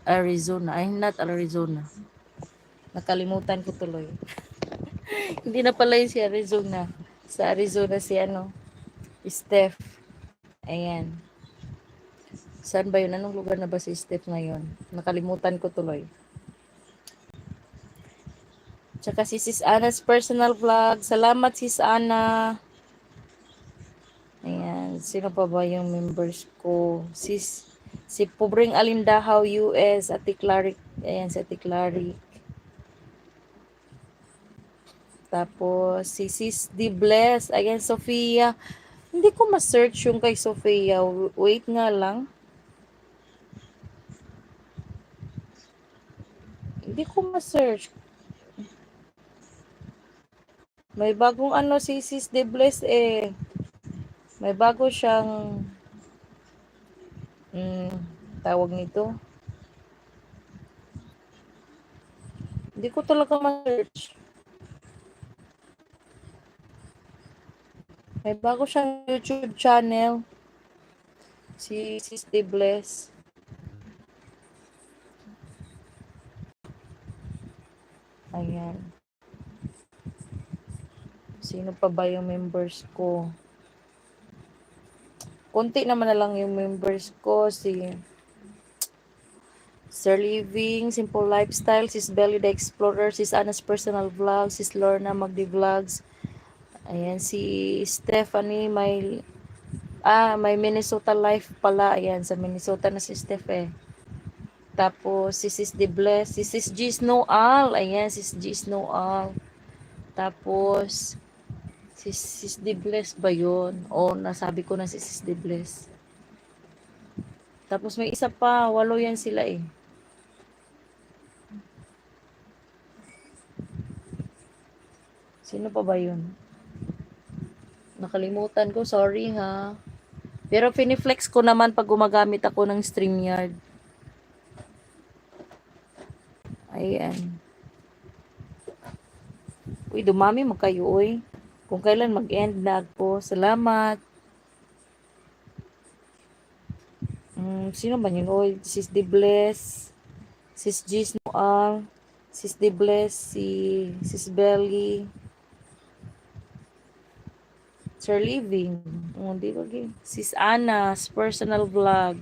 Arizona. Ay, not Arizona. Nakalimutan ko tuloy. Hindi na pala yun si Arizona. Sa Arizona si Steph. Ayan. Saan ba yun? Anong lugar na ba si Steph ngayon? Nakalimutan ko tuloy. Tsaka si Sis Anna's personal vlog. Salamat Sis Anna. Ayan. Sino pa ba yung members ko? Si Pobreng Alindahaw US. Ate Claric. Ayan si Ate Claric. Tapos si Sis D. Bless. Ayan Sofia. Hindi ko ma-search yung kay Sofia. Wait nga lang. Hindi ko ma-search. May bagong si Sis De Bless eh. May bago siyang tawag nito. Hindi ko talaga ma-search. May bago siyang YouTube channel. Si Sis De Bless. Ayan. Sino pa ba yung members ko? Kunti naman na lang yung members ko. Si Sir Living, Simple Lifestyle, Sis Belly the Explorer, Sis Anna's Personal Vlog, Sis Lorna Magdi Vlogs. Ayan, si Stephanie, may Minnesota Life pala. Ayan, sa Minnesota na si Steph eh. Tapos, si Sis De Bless, si Sis G Snowal. Ayan, Sis G Snowal. Tapos, si Sis De Bless ba yun? O, nasabi ko na si Sis De Bless. Tapos, may isa pa. 8 yan sila eh. Sino pa ba yun? Nakalimutan ko. Sorry ha. Pero, finiflex ko naman pag gumagamit ako ng StreamYard. Ayan. Uy, dumami mo kayo, uy. Kung kailan mag-end na ako. Salamat. Sino ba yun? Uy, Sis De Bless, Sis Gis Noal, Sis De Bless, si Sis Belly, Sir Living. Di ba Sis Anna's personal vlog.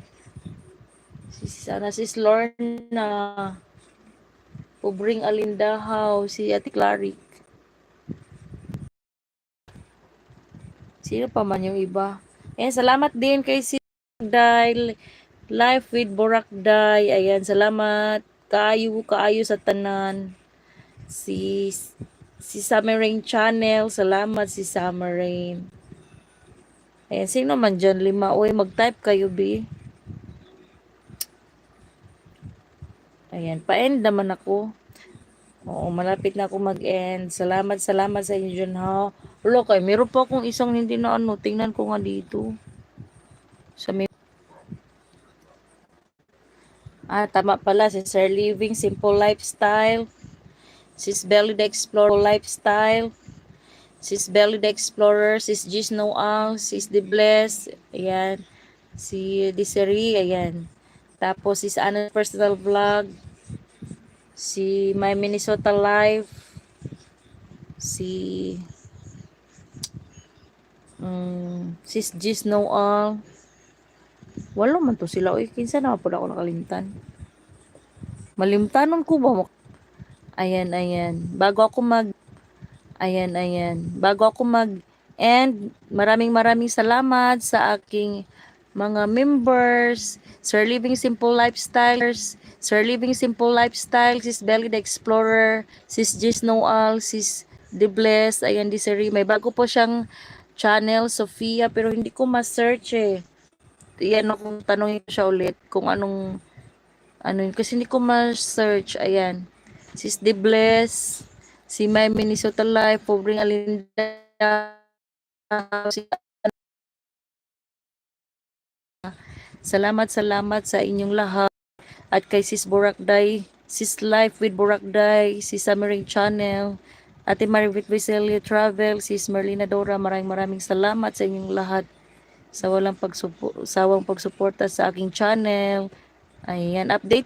Sis Anna, Sis Lorna, Pobring Alindahaw, si Ate Claric. Sino pa man yung iba? Salamat din kay Sis Dahil Life with Boracday. Ayan, salamat. Kaayo sa tanan. Si Summer Rain Channel. Salamat si Summer Rain. Ayan, sino man dyan? 5. Uy, mag-type kayo, B. Ayan, pa-end naman ako. Oo, malapit na ako mag-end. Salamat sa inyo dyan, ha. Look, meron pa akong isang hindi na tingnan ko nga dito. Sa may tama pala, si Sir Living, Simple Lifestyle, Sis Belly the Explorer Lifestyle, Sis Belly the Explorer, Sis Gis Noang, Sis The Bless, ayan, si Desiree, ayan. Tapos, Sis Anna's Personal Vlog, si My Minnesota Life, si Sis Gis Noang, walo man to sila, uy, kinsa na po ako nakalimtan. Malimtanon ko ba? Ayan. Bago ako mag-end, maraming salamat sa aking mga members, Sir Living Simple Lifestyle, Sis Belly the Explorer, Sis Gis Noal, Sis The Bless, ayan di Siri. May bago po siyang channel, Sofia, pero hindi ko ma-search eh. Yan akong tanongin ko siya ulit kung anong yun, kasi hindi ko ma-search. Ayan. Sis The Bless, si My Minnesota Life, Pobring Alinda, si salamat sa inyong lahat. At kay Sis Boracday, Sis Life with Boracday, si Samaring Channel, Ate Marivit Vicelia Travel, Sis Marlina Dora, maraming salamat sa inyong lahat sa sawang pagsuporta sa aking channel. Ayan, update